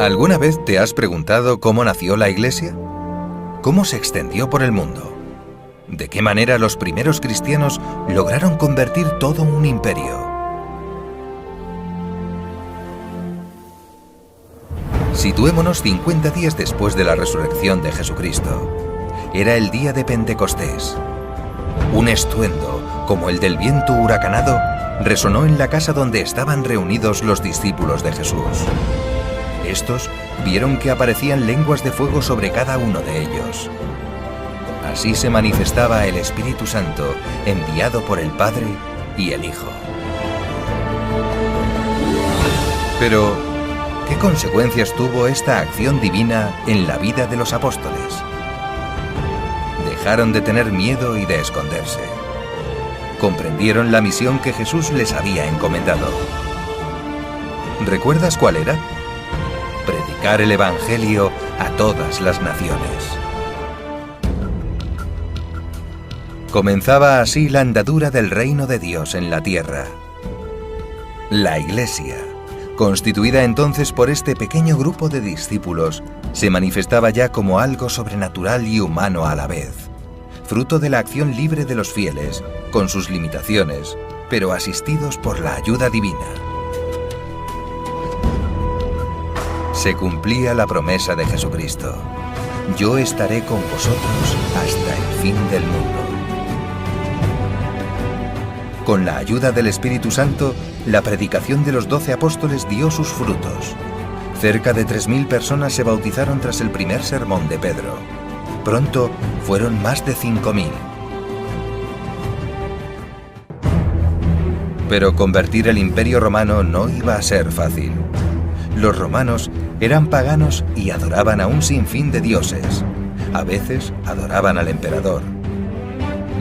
¿Alguna vez te has preguntado cómo nació la Iglesia? ¿Cómo se extendió por el mundo? ¿De qué manera los primeros cristianos lograron convertir todo un imperio? Situémonos 50 días después de la resurrección de Jesucristo. Era el día de Pentecostés. Un estruendo, como el del viento huracanado, resonó en la casa donde estaban reunidos los discípulos de Jesús. Estos vieron que aparecían lenguas de fuego sobre cada uno de ellos. Así se manifestaba el Espíritu Santo, enviado por el Padre y el Hijo. Pero, ¿qué consecuencias tuvo esta acción divina en la vida de los apóstoles? Dejaron de tener miedo y de esconderse. Comprendieron la misión que Jesús les había encomendado. ¿Recuerdas cuál era? Predicar el Evangelio a todas las naciones. Comenzaba así la andadura del reino de Dios en la tierra. La Iglesia, constituida entonces por este pequeño grupo de discípulos, se manifestaba ya como algo sobrenatural y humano a la vez, fruto de la acción libre de los fieles, con sus limitaciones, pero asistidos por la ayuda divina. Se cumplía la promesa de Jesucristo: yo estaré con vosotros hasta el fin del mundo. Con la ayuda del Espíritu Santo, la predicación de los 12 apóstoles dio sus frutos. Cerca de 3.000 personas se bautizaron tras el primer sermón de Pedro. Pronto fueron más de 5.000. Pero convertir el Imperio Romano no iba a ser fácil. Los romanos eran paganos y adoraban a un sinfín de dioses. A veces adoraban al emperador.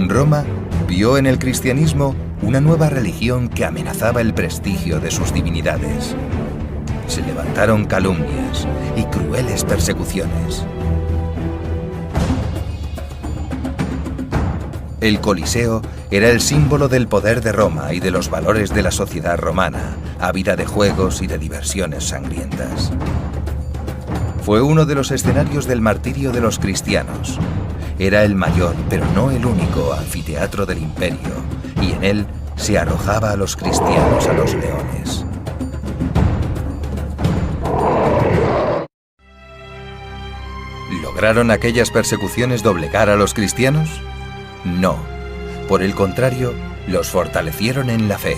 Roma vio en el cristianismo una nueva religión que amenazaba el prestigio de sus divinidades. Se levantaron calumnias y crueles persecuciones. El Coliseo era el símbolo del poder de Roma y de los valores de la sociedad romana, ávida de juegos y de diversiones sangrientas. Fue uno de los escenarios del martirio de los cristianos. Era el mayor, pero no el único, anfiteatro del imperio, y en él se arrojaba a los cristianos a los leones. ¿Lograron aquellas persecuciones doblegar a los cristianos? No. Por el contrario, los fortalecieron en la fe.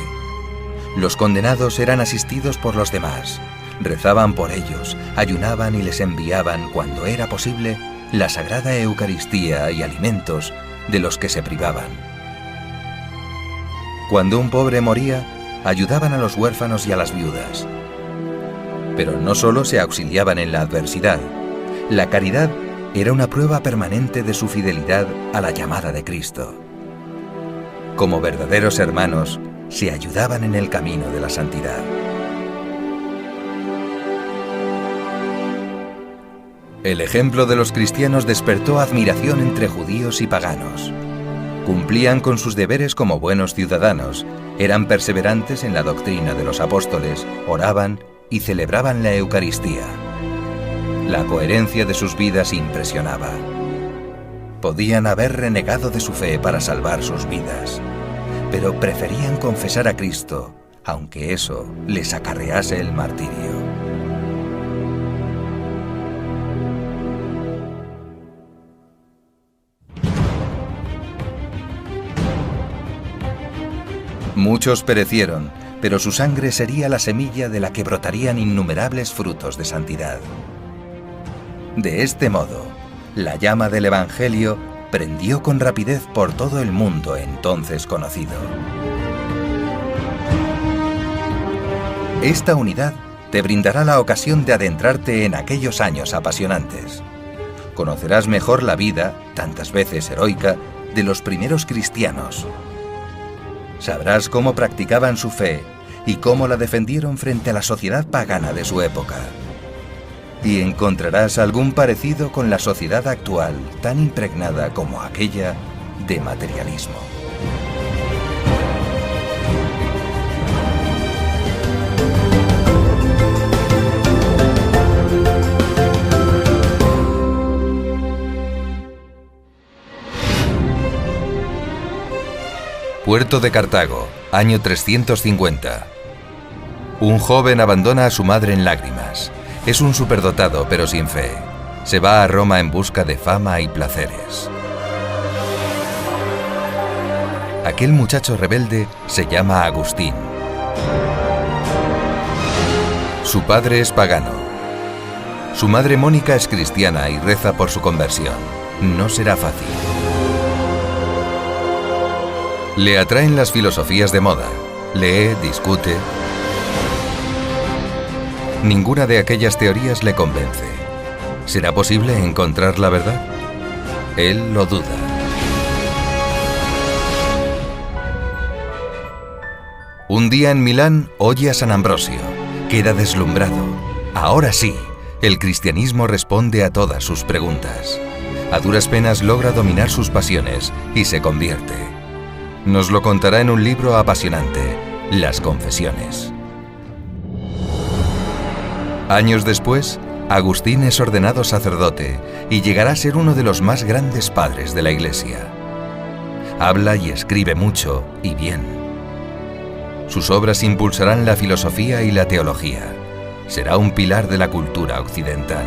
Los condenados eran asistidos por los demás. Rezaban por ellos, ayunaban y les enviaban, cuando era posible, la sagrada Eucaristía y alimentos de los que se privaban. Cuando un pobre moría, ayudaban a los huérfanos y a las viudas. Pero no solo se auxiliaban en la adversidad. La caridad era una prueba permanente de su fidelidad a la llamada de Cristo. Como verdaderos hermanos, se ayudaban en el camino de la santidad. El ejemplo de los cristianos despertó admiración entre judíos y paganos. Cumplían con sus deberes como buenos ciudadanos, eran perseverantes en la doctrina de los apóstoles, oraban y celebraban la Eucaristía. La coherencia de sus vidas impresionaba. Podían haber renegado de su fe para salvar sus vidas, pero preferían confesar a Cristo, aunque eso les acarrease el martirio. Muchos perecieron, pero su sangre sería la semilla de la que brotarían innumerables frutos de santidad. De este modo, la llama del Evangelio prendió con rapidez por todo el mundo entonces conocido. Esta unidad te brindará la ocasión de adentrarte en aquellos años apasionantes. Conocerás mejor la vida, tantas veces heroica, de los primeros cristianos. Sabrás cómo practicaban su fe y cómo la defendieron frente a la sociedad pagana de su época. Y encontrarás algún parecido con la sociedad actual, tan impregnada como aquella de materialismo. Puerto de Cartago, año 350. Un joven abandona a su madre en lágrimas. Es un superdotado, pero sin fe. Se va a Roma en busca de fama y placeres. Aquel muchacho rebelde se llama Agustín. Su padre es pagano. Su madre Mónica es cristiana y reza por su conversión. No será fácil. Le atraen las filosofías de moda. Lee, discute. Ninguna de aquellas teorías le convence. ¿Será posible encontrar la verdad? Él lo duda. Un día en Milán oye a San Ambrosio. Queda deslumbrado. Ahora sí, el cristianismo responde a todas sus preguntas. A duras penas logra dominar sus pasiones y se convierte. Nos lo contará en un libro apasionante, Las Confesiones. Años después, Agustín es ordenado sacerdote y llegará a ser uno de los más grandes padres de la Iglesia. Habla y escribe mucho y bien. Sus obras impulsarán la filosofía y la teología. Será un pilar de la cultura occidental.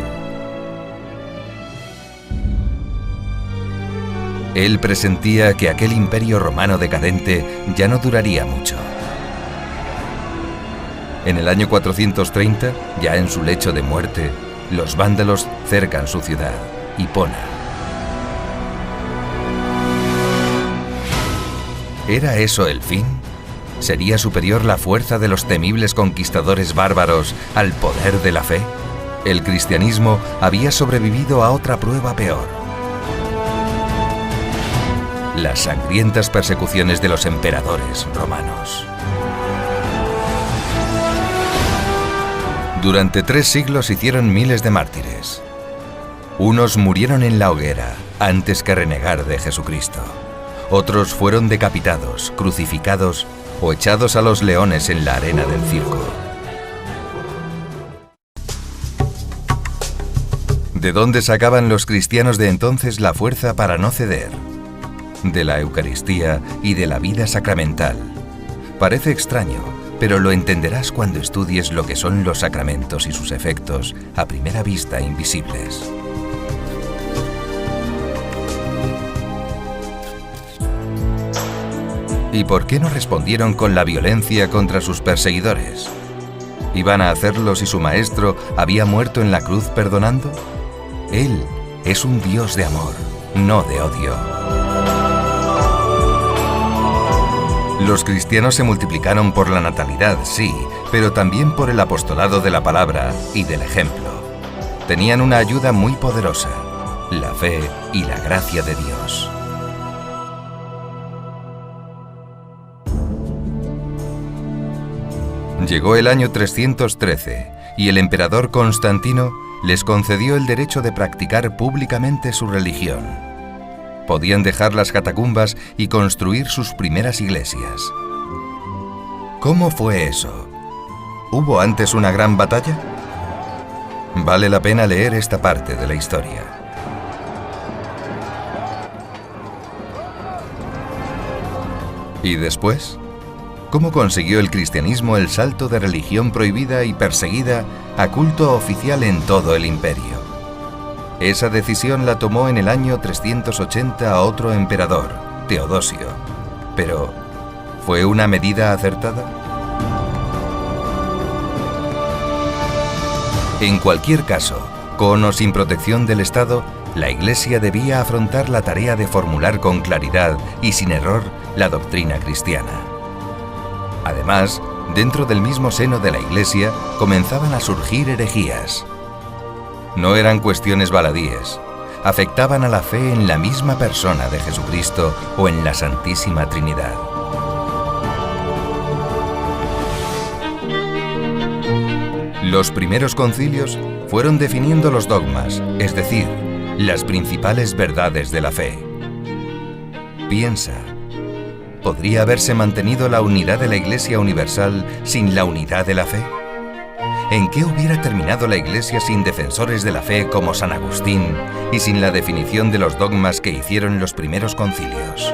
Él presentía que aquel imperio romano decadente ya no duraría mucho. En el año 430, ya en su lecho de muerte, los vándalos cercan su ciudad, Hipona. ¿Era eso el fin? ¿Sería superior la fuerza de los temibles conquistadores bárbaros al poder de la fe? El cristianismo había sobrevivido a otra prueba peor. Las sangrientas persecuciones de los emperadores romanos. Durante 3 siglos hicieron miles de mártires. Unos murieron en la hoguera antes que renegar de Jesucristo. Otros fueron decapitados, crucificados o echados a los leones en la arena del circo. ¿De dónde sacaban los cristianos de entonces la fuerza para no ceder? De la Eucaristía y de la vida sacramental. Parece extraño, pero lo entenderás cuando estudies lo que son los sacramentos y sus efectos, a primera vista invisibles. ¿Y por qué no respondieron con la violencia contra sus perseguidores? ¿Iban a hacerlo si su maestro había muerto en la cruz perdonando? Él es un Dios de amor, no de odio. Los cristianos se multiplicaron por la natalidad, sí, pero también por el apostolado de la palabra y del ejemplo. Tenían una ayuda muy poderosa, la fe y la gracia de Dios. Llegó el año 313 y el emperador Constantino les concedió el derecho de practicar públicamente su religión. Podían dejar las catacumbas y construir sus primeras iglesias. ¿Cómo fue eso? ¿Hubo antes una gran batalla? Vale la pena leer esta parte de la historia. ¿Y después? ¿Cómo consiguió el cristianismo el salto de religión prohibida y perseguida a culto oficial en todo el imperio? Esa decisión la tomó en el año 380 a otro emperador, Teodosio. Pero, ¿fue una medida acertada? En cualquier caso, con o sin protección del Estado, la Iglesia debía afrontar la tarea de formular con claridad y sin error la doctrina cristiana. Además, dentro del mismo seno de la Iglesia comenzaban a surgir herejías. No eran cuestiones baladíes, afectaban a la fe en la misma persona de Jesucristo o en la Santísima Trinidad. Los primeros concilios fueron definiendo los dogmas, es decir, las principales verdades de la fe. Piensa, ¿podría haberse mantenido la unidad de la Iglesia universal sin la unidad de la fe? ¿En qué hubiera terminado la Iglesia sin defensores de la fe como San Agustín y sin la definición de los dogmas que hicieron los primeros concilios?